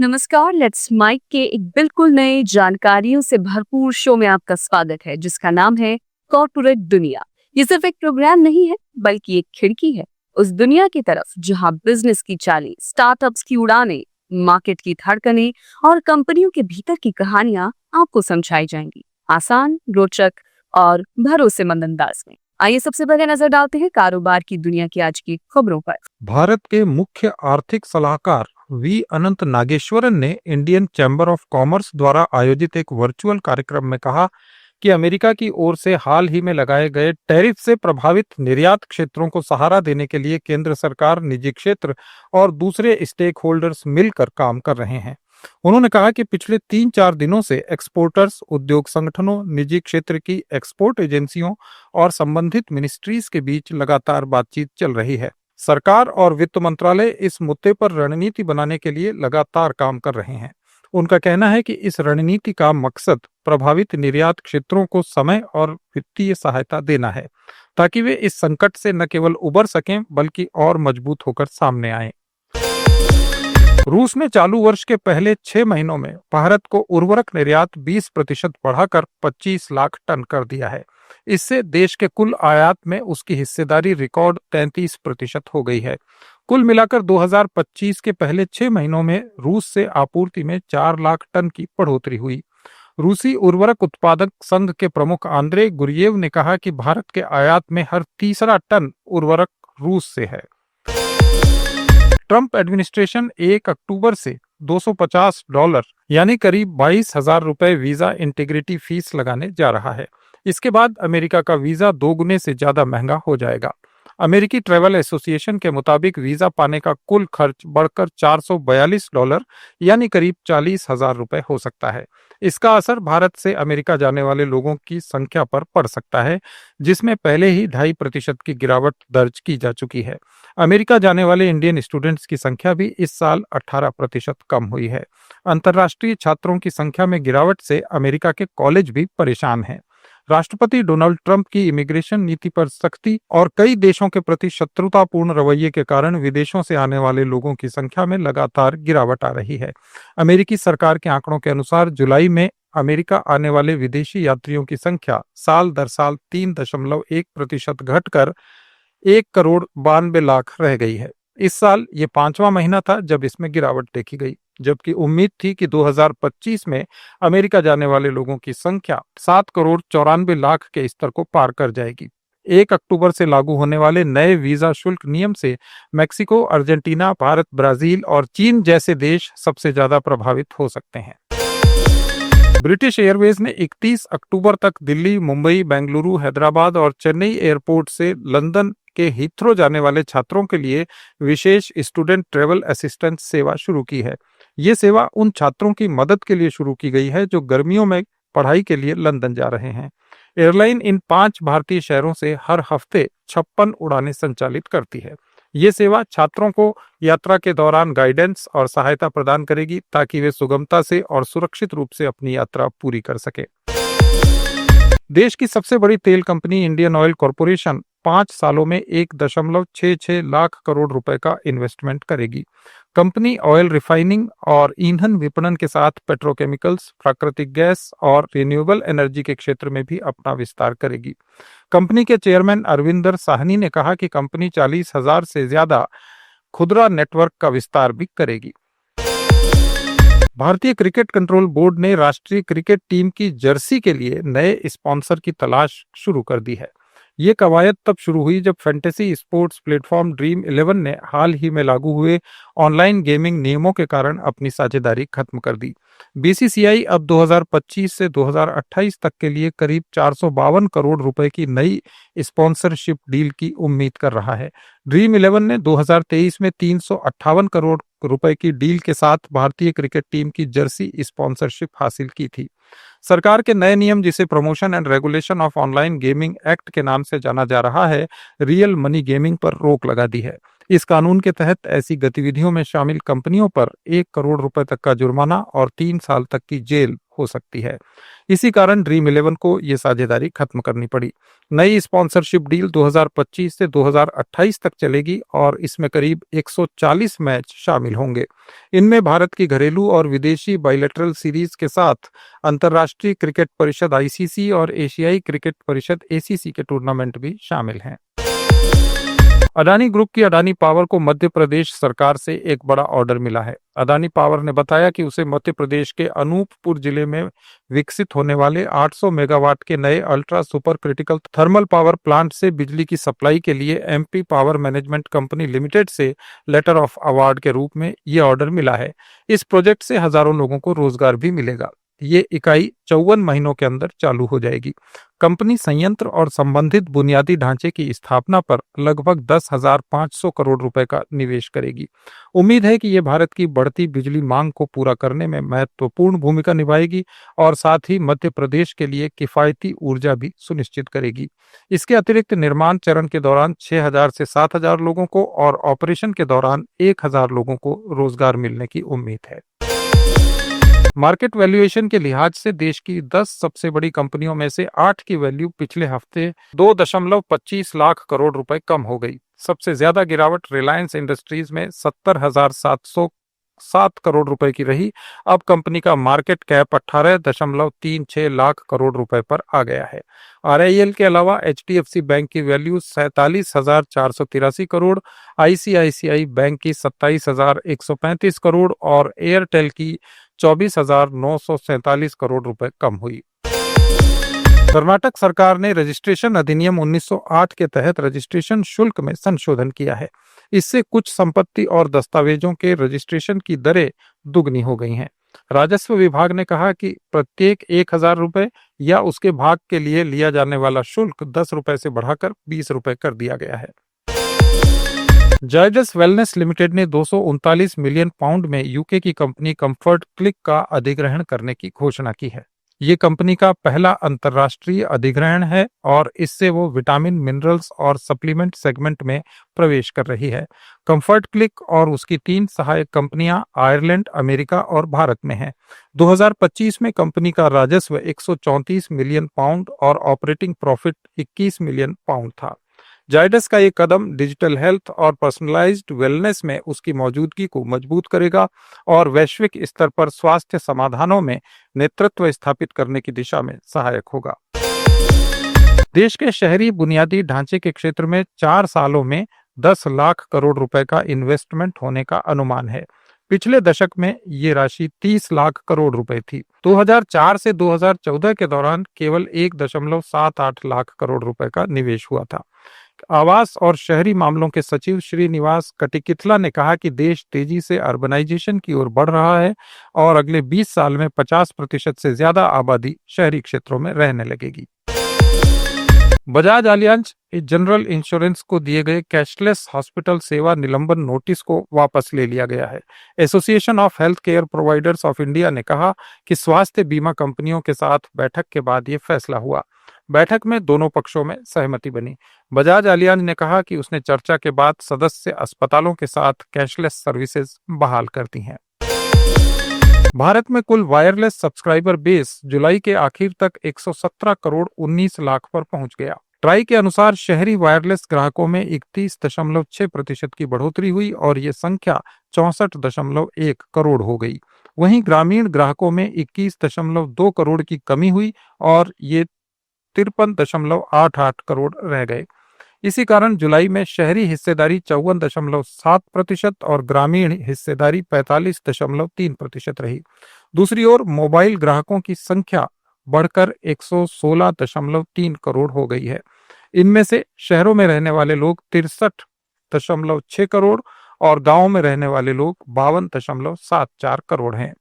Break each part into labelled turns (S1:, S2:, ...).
S1: नमस्कार, let's mic के एक बिल्कुल नए जानकारियों से भरपूर शो में आपका स्वागत है जिसका नाम है कॉर्पोरेट दुनिया। ये सिर्फ एक प्रोग्राम नहीं है बल्कि एक खिड़की है उस दुनिया की तरफ जहां बिजनेस की चालें, स्टार्टअप्स की उड़ानें, मार्केट की धड़कनें और कंपनियों के भीतर की कहानियां आपको समझाई जाएंगी आसान, रोचक और भरोसेमंद अंदाज में। आइए सबसे पहले नजर डालते हैं कारोबार की दुनिया की आज की खबरों पर।
S2: भारत के मुख्य आर्थिक सलाहकार वी अनंत नागेश्वरन ने इंडियन चैम्बर ऑफ कॉमर्स द्वारा आयोजित एक वर्चुअल कार्यक्रम में कहा कि अमेरिका की ओर से हाल ही में लगाए गए टैरिफ से प्रभावित निर्यात क्षेत्रों को सहारा देने के लिए केंद्र सरकार, निजी क्षेत्र और दूसरे स्टेक होल्डर्स मिलकर काम कर रहे हैं। उन्होंने कहा कि पिछले 3-4 दिनों से एक्सपोर्टर्स, उद्योग संगठनों, निजी क्षेत्र की एक्सपोर्ट एजेंसियों और संबंधित मिनिस्ट्रीज के बीच लगातार बातचीत चल रही है। सरकार और वित्त मंत्रालय इस मुद्दे पर रणनीति बनाने के लिए लगातार काम कर रहे हैं। उनका कहना है कि इस रणनीति का मकसद प्रभावित निर्यात क्षेत्रों को समय और वित्तीय सहायता देना है ताकि वे इस संकट से न केवल उबर सकें बल्कि और मजबूत होकर सामने आएं। रूस ने चालू वर्ष के पहले 6 महीनों में भारत को उर्वरक निर्यात 20% बढ़ाकर 25 लाख टन कर दिया है। इससे देश के कुल आयात में उसकी हिस्सेदारी रिकॉर्ड 33% हो गई है। कुल मिलाकर 2025 के पहले 6 महीनों में रूस से आपूर्ति में 4 लाख टन की बढ़ोतरी हुई। रूसी उर्वरक उत्पादक संघ के प्रमुख आंद्रे गुरियेव ने कहा कि भारत के आयात में हर तीसरा टन उर्वरक रूस से है। ट्रंप एडमिनिस्ट्रेशन 1 अक्टूबर से $250 यानी करीब 22,000 रुपए वीजा इंटीग्रिटी फीस लगाने जा रहा है। इसके बाद अमेरिका का वीजा 2 गुने से ज्यादा महंगा हो जाएगा। अमेरिकी ट्रैवल एसोसिएशन के मुताबिक वीजा पाने का कुल खर्च बढ़कर $442 यानी करीब 40,000 रुपए हो सकता है। इसका असर भारत से अमेरिका जाने वाले लोगों की संख्या पर पड़ सकता है, जिसमें पहले ही 2.5% की गिरावट दर्ज की जा चुकी है। अमेरिका जाने वाले इंडियन स्टूडेंट्स की संख्या भी इस साल 18% कम हुई है। अंतर्राष्ट्रीय छात्रों की संख्या में गिरावट से अमेरिका के कॉलेज भी परेशान हैं। राष्ट्रपति डोनाल्ड ट्रंप की इमिग्रेशन नीति पर सख्ती और कई देशों के प्रति शत्रुतापूर्ण रवैये के कारण विदेशों से आने वाले लोगों की संख्या में लगातार गिरावट आ रही है। अमेरिकी सरकार के आंकड़ों के अनुसार जुलाई में अमेरिका आने वाले विदेशी यात्रियों की संख्या साल दर साल 3.1% घटकर 1,92,00,000 रह गई है। इस साल ये 5वां महीना था जब इसमें गिरावट देखी गई, जबकि उम्मीद थी कि 2025 में अमेरिका जाने वाले लोगों की संख्या 7,94,00,000 के स्तर को पार कर जाएगी। 1 अक्टूबर से लागू होने वाले नए वीजा शुल्क नियम से मैक्सिको, अर्जेंटीना, भारत, ब्राजील और चीन जैसे देश सबसे ज्यादा प्रभावित हो सकते हैं। ब्रिटिश एयरवेज ने 31 अक्टूबर तक दिल्ली, मुंबई, बेंगलुरु, हैदराबाद और चेन्नई एयरपोर्ट से लंदन के हीथ्रो जाने वाले छात्रों के लिए विशेष स्टूडेंट ट्रैवल असिस्टेंस सेवा शुरू की है। ये सेवा उन छात्रों की मदद के लिए शुरू की गई है जो गर्मियों में पढ़ाई के लिए लंदन जा रहे हैं। एयरलाइन इन 5 भारतीय शहरों से हर हफ्ते 56 उड़ानें संचालित करती है। ये सेवा छात्रों को यात्रा के दौरान गाइडेंस और सहायता प्रदान करेगी ताकि वे सुगमता से और सुरक्षित रूप से अपनी यात्रा पूरी कर सके। देश की सबसे बड़ी तेल कंपनी इंडियन ऑयल कॉरपोरेशन 5 सालों में 1.66 लाख करोड़ रुपए का इन्वेस्टमेंट करेगी। कंपनी ऑयल रिफाइनिंग और ईंधन विपणन के साथ पेट्रोकेमिकल्स, प्राकृतिक गैस और रिन्यूएबल एनर्जी के क्षेत्र में भी अपना विस्तार करेगी। कंपनी के चेयरमैन अरविंदर साहनी ने कहा कि कंपनी 40,000 से ज्यादा खुदरा नेटवर्क का विस्तार भी करेगी। भारतीय क्रिकेट कंट्रोल बोर्ड ने राष्ट्रीय क्रिकेट टीम की जर्सी के लिए नए स्पॉन्सर की तलाश शुरू कर दी है। ये कवायद तब शुरू हुई जब फैंटेसी स्पोर्ट्स प्लेटफॉर्म ड्रीम 11 ने हाल ही में लागू हुए ऑनलाइन गेमिंग नियमों के कारण अपनी साझेदारी खत्म कर दी। बीसीसीआई अब 2025 से 2028 तक के लिए करीब 452 करोड़ रुपए की नई स्पॉन्सरशिप डील की उम्मीद कर रहा है। ड्रीम 11 ने 2023 में 358 करोड़ रुपए की डील के साथ भारतीय क्रिकेट टीम की जर्सी स्पॉन्सरशिप हासिल की थी। सरकार के नए नियम, जिसे promotion and regulation of online gaming act के नाम से जाना जा रहा है, रियल मनी गेमिंग पर रोक लगा दी है। इस कानून के तहत ऐसी गतिविधियों में शामिल कंपनियों पर 1 करोड़ रुपए तक का जुर्माना और 3 साल तक की जेल हो सकती है। इसी कारण ड्रीम 11 को ये साझेदारी खत्म करनी पड़ी। नई स्पॉन्सरशिप डील 2025 से 2028 तक चलेगी और इसमें करीब 140 मैच शामिल होंगे। इनमें भारत की घरेलू और विदेशी बाइलेटरल सीरीज के साथ अंतर्राष्ट्रीय क्रिकेट परिषद आईसीसी और एशियाई क्रिकेट परिषद एसीसी के टूर्नामेंट भी शामिल हैं। अडानी ग्रुप की अडानी पावर को मध्य प्रदेश सरकार से एक बड़ा ऑर्डर मिला है। अडानी पावर ने बताया कि उसे मध्य प्रदेश के अनूपपुर जिले में विकसित होने वाले 800 मेगावाट के नए ultra super critical thermal power plant से बिजली की सप्लाई के लिए MP power management company limited से लेटर ऑफ अवार्ड के रूप में ये ऑर्डर मिला है। इस प्रोजेक्ट से हजारों लोगों को रोजगार भी मिलेगा। ये इकाई 54 महीनों के अंदर चालू हो जाएगी। कंपनी संयंत्र और संबंधित बुनियादी ढांचे की स्थापना पर लगभग 10,500 करोड़ रुपए का निवेश करेगी। उम्मीद है कि ये भारत की बढ़ती बिजली मांग को पूरा करने में महत्वपूर्ण भूमिका निभाएगी और साथ ही मध्य प्रदेश के लिए किफायती ऊर्जा भी सुनिश्चित करेगी। इसके अतिरिक्त निर्माण चरण के दौरान 6,000 से 7,000 लोगों को और ऑपरेशन के दौरान 1,000 लोगों को रोजगार मिलने की उम्मीद है। मार्केट वैल्यूएशन के लिहाज से देश की 10 सबसे बड़ी कंपनियों में से 8 की वैल्यू पिछले हफ्ते 2.25 लाख करोड़ रुपए कम हो गई। सबसे ज्यादा गिरावट रिलायंस इंडस्ट्रीज में 70,707 करोड़ रुपए की रही। अब कंपनी का मार्केट कैप 18.36 लाख करोड़ रुपए पर आ गया है। आरआईएल के अलावा एचडीएफसी बैंक की वैल्यू 47,483 करोड़, आईसीआईसीआई बैंक की 27,135 करोड़ और एयरटेल की 24,947 करोड़ रुपए कम हुई। कर्नाटक सरकार ने रजिस्ट्रेशन अधिनियम 1908 के तहत रजिस्ट्रेशन शुल्क में संशोधन किया है। इससे कुछ संपत्ति और दस्तावेजों के रजिस्ट्रेशन की दरें दुगनी हो गई हैं। राजस्व विभाग ने कहा कि प्रत्येक 1,000 रुपए या उसके भाग के लिए लिया जाने वाला शुल्क 10 रुपए से बढ़ाकर 20 रुपए कर दिया गया है। जायडस वेलनेस लिमिटेड ने 239 मिलियन पाउंड में यूके की कंपनी कंफर्ट क्लिक का अधिग्रहण करने की घोषणा की है। ये कंपनी का पहला अंतर्राष्ट्रीय अधिग्रहण है और इससे वो विटामिन, मिनरल्स और सप्लीमेंट सेगमेंट में प्रवेश कर रही है। कंफर्ट क्लिक और उसकी 3 सहायक कंपनियां आयरलैंड, अमेरिका और भारत में हैं। 2025 में कंपनी का राजस्व 134 मिलियन पाउंड और ऑपरेटिंग प्रॉफिट 21 मिलियन पाउंड था। जायडस का ये कदम डिजिटल हेल्थ और पर्सनलाइज्ड वेलनेस में उसकी मौजूदगी को मजबूत करेगा और वैश्विक स्तर पर स्वास्थ्य समाधानों में नेतृत्व स्थापित करने की दिशा में सहायक होगा। देश के शहरी बुनियादी ढांचे के क्षेत्र में 4 सालों में 10 लाख करोड़ रुपए का इन्वेस्टमेंट होने का अनुमान है। पिछले दशक में ये राशि 30 लाख करोड़ रुपए थी। 2004 से 2014 के दौरान केवल 1.78 लाख करोड़ रुपए का निवेश हुआ था। आवास और शहरी मामलों के सचिव श्रीनिवास कटिकिथला ने कहा कि देश तेजी से अर्बनाइजेशन की ओर बढ़ रहा है और अगले 20 साल में 50% से ज्यादा आबादी शहरी क्षेत्रों में रहने लगेगी। बजाज अलियांज जनरल इंश्योरेंस को दिए गए कैशलेस हॉस्पिटल सेवा निलंबन नोटिस को वापस ले लिया गया है। Association of health care providers of India ने कहा कि स्वास्थ्य बीमा कंपनियों के साथ बैठक के बाद ये फैसला हुआ। बैठक में दोनों पक्षों में सहमति बनी। बजाज अलियांज ने कहा कि उसने चर्चा के बाद सदस्य अस्पतालों के साथ कैशलेस सर्विसेज बहाल कर दी हैं। भारत में कुल वायरलेस सब्सक्राइबर बेस जुलाई के आखिर तक 117 करोड़ 19 लाख पर पहुंच गया। ट्राई के अनुसार शहरी वायरलेस ग्राहकों में 31.6% की बढ़ोतरी हुई और ये संख्या 64.1 करोड़ हो गई। वहीं ग्रामीण ग्राहकों में 21.2 करोड़ की कमी हुई और ये 53.88 करोड़ रह गए। इसी कारण जुलाई में शहरी हिस्सेदारी 54.7% और ग्रामीण हिस्सेदारी 45.3% रही। दूसरी ओर मोबाइल ग्राहकों की संख्या बढ़कर 116.3 करोड़ हो गई है। इनमें से शहरों में रहने वाले लोग 63.6 करोड़ और गांवों में रहने वाले लोग 52.74 करोड़ हैं।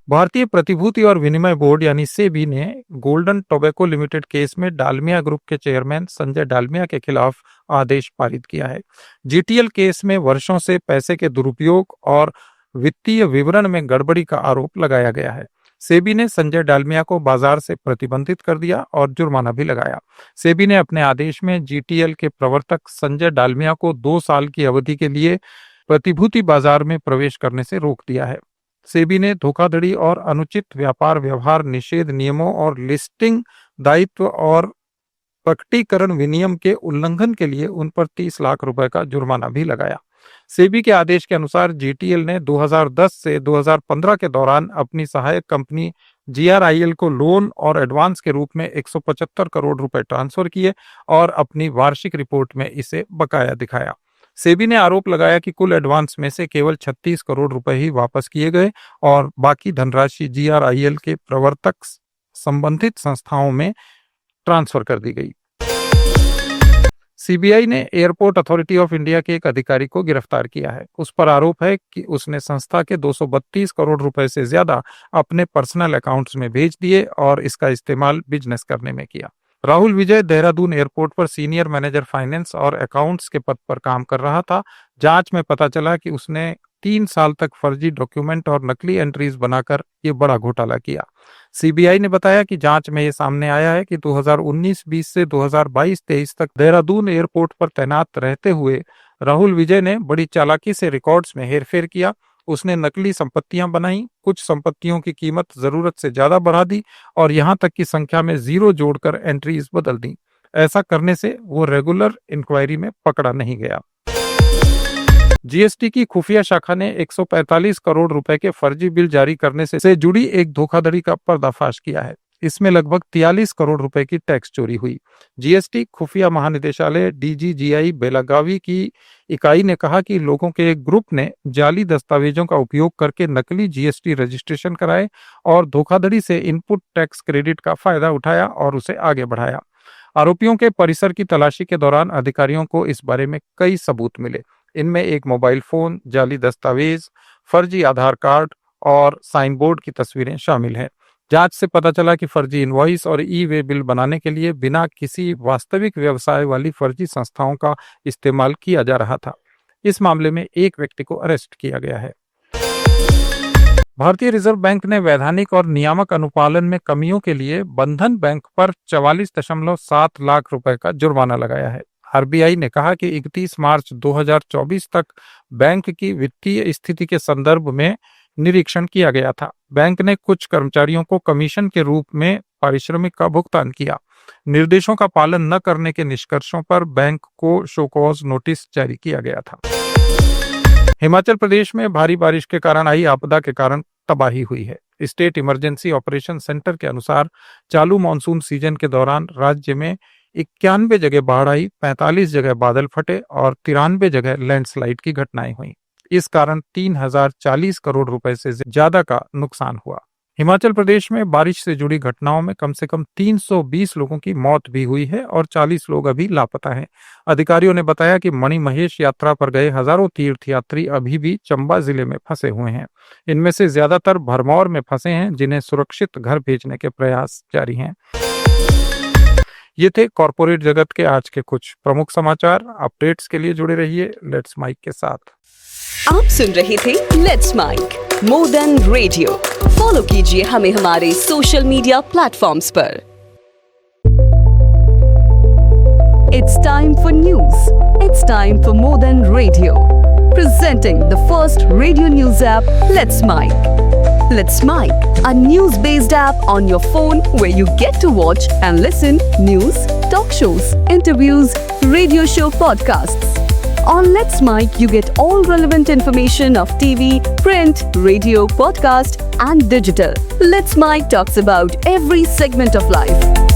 S2: भारतीय प्रतिभूति और विनिमय बोर्ड यानी सेबी ने गोल्डन टोबैको लिमिटेड केस में डालमिया ग्रुप के चेयरमैन संजय डालमिया के खिलाफ आदेश पारित किया है। जीटीएल केस में वर्षों से पैसे के दुरुपयोग और वित्तीय विवरण में गड़बड़ी का आरोप लगाया गया है। सेबी ने संजय डालमिया को बाजार से प्रतिबंधित कर दिया और जुर्माना भी लगाया। सेबी ने अपने आदेश में जीटीएल के प्रवर्तक संजय डालमिया को 2 साल की अवधि के लिए प्रतिभूति बाजार में प्रवेश करने से रोक दिया है। सेबी ने धोखाधड़ी और अनुचित व्यापार व्यवहार निषेध नियमों और लिस्टिंग दायित्व और प्रकटीकरण विनियम के उल्लंघन के लिए उन पर 30 लाख रुपए का जुर्माना भी लगाया। सेबी के आदेश के अनुसार जीटीएल ने 2010 से 2015 के दौरान अपनी सहायक कंपनी जीआरआईएल को लोन और एडवांस के रूप में 175 करोड़ रुपए ट्रांसफर किए और अपनी वार्षिक रिपोर्ट में इसे बकाया दिखाया। सेबी ने आरोप लगाया कि कुल एडवांस में से केवल 36 करोड़ रुपए ही वापस किए गए और बाकी धनराशि जीआरआईएल के प्रवर्तक संबंधित संस्थाओं में ट्रांसफर कर दी गई। सीबीआई ने एयरपोर्ट अथॉरिटी ऑफ इंडिया के एक अधिकारी को गिरफ्तार किया है। उस पर आरोप है कि उसने संस्था के 232 करोड़ रुपए से ज्यादा अपने पर्सनल अकाउंट्स में भेज दिए और इसका इस्तेमाल बिजनेस करने में किया। राहुल विजय देहरादून एयरपोर्ट पर सीनियर मैनेजर फाइनेंस और अकाउंट्स के पद पर काम कर रहा था। जांच में पता चला कि उसने 3 साल तक फर्जी डॉक्यूमेंट और नकली एंट्रीज बनाकर ये बड़ा घोटाला किया। सीबीआई ने बताया कि जांच में ये सामने आया है कि 2019-20 से 2022-23 तक देहरादून एयरपोर्ट पर तैनात रहते हुए राहुल विजय ने बड़ी चालाकी से रिकॉर्ड्स में हेरफेर किया। उसने नकली संपत्तियां बनाई, कुछ संपत्तियों की कीमत जरूरत से ज्यादा बढ़ा दी और यहां तक की संख्या में 0 जोड़कर एंट्रीज बदल दी। ऐसा करने से वो रेगुलर इंक्वायरी में पकड़ा नहीं गया। जीएसटी की खुफिया शाखा ने 145 करोड़ रुपए के फर्जी बिल जारी करने से जुड़ी एक धोखाधड़ी का पर्दाफाश किया है। इसमें लगभग 43 करोड़ रुपए की टैक्स चोरी हुई। जीएसटी खुफिया महानिदेशालय डीजीजीआई बेलागावी की इकाई ने कहा कि लोगों के एक ग्रुप ने जाली दस्तावेजों का उपयोग करके नकली जीएसटी रजिस्ट्रेशन कराए और धोखाधड़ी से इनपुट टैक्स क्रेडिट का फायदा उठाया और उसे आगे बढ़ाया। आरोपियों के परिसर की तलाशी के दौरान अधिकारियों को इस बारे में कई सबूत मिले। इनमें एक मोबाइल फोन, जाली दस्तावेज, फर्जी आधार कार्ड और साइन बोर्ड की तस्वीरें शामिल हैं। जांच से पता चला कि फर्जी इनवॉइस और ई-वे बिल बनाने के लिए बिना किसी वास्तविक व्यवसाय वाली फर्जी संस्थाओं का इस्तेमाल किया जा रहा था। इस मामले में एक व्यक्ति को अरेस्ट किया गया है। भारतीय रिजर्व बैंक ने वैधानिक और नियामक अनुपालन में कमियों के लिए बंधन बैंक पर 44.7 लाख रुपए का जुर्माना लगाया है। आरबीआई ने कहा कि 31 मार्च 2024 तक बैंक की वित्तीय स्थिति के संदर्भ में निरीक्षण किया गया था। बैंक ने कुछ कर्मचारियों को कमीशन के रूप में पारिश्रमिक का भुगतान किया। निर्देशों का पालन न करने के निष्कर्षों पर बैंक को शो कॉज नोटिस जारी किया गया था। हिमाचल प्रदेश में भारी बारिश के कारण आई आपदा के कारण तबाही हुई है। स्टेट इमरजेंसी ऑपरेशन सेंटर के अनुसार चालू मानसून सीजन के दौरान राज्य में 91 जगह बाढ़ आई, 45 जगह बादल फटे और 93 जगह लैंडस्लाइड की घटनाएं हुई। इस कारण 3040 करोड़ रुपए से ज्यादा का नुकसान हुआ। हिमाचल प्रदेश में बारिश से जुड़ी घटनाओं में कम से कम 320 लोगों की मौत भी हुई है और 40 लोग अभी लापता हैं। अधिकारियों ने बताया कि मणिमहेश यात्रा पर गए हजारों तीर्थयात्री अभी भी चंबा जिले में फंसे हुए हैं। इनमें से ज्यादातर भरमौर में फंसे हैं, जिन्हें सुरक्षित घर भेजने के प्रयास जारी हैं। ये थे कॉर्पोरेट जगत के आज के कुछ प्रमुख समाचार। अपडेट्स के लिए जुड़े रहिए लेट्स माइक के साथ।
S1: आप सुन रहे थे let's mic more than radio. Follow कीजिए हमें हमारे सोशल मीडिया प्लेटफॉर्म्स पर। It's time for news. It's time for more than radio. Presenting the first radio news app, Let's Mic. Let's Mic, a news-based app on your phone where you get to watch and listen news, talk shows, interviews, radio show podcasts. On Let's Mic, you get all relevant information of TV, print, radio, podcast, and digital. Let's Mic talks about every segment of life.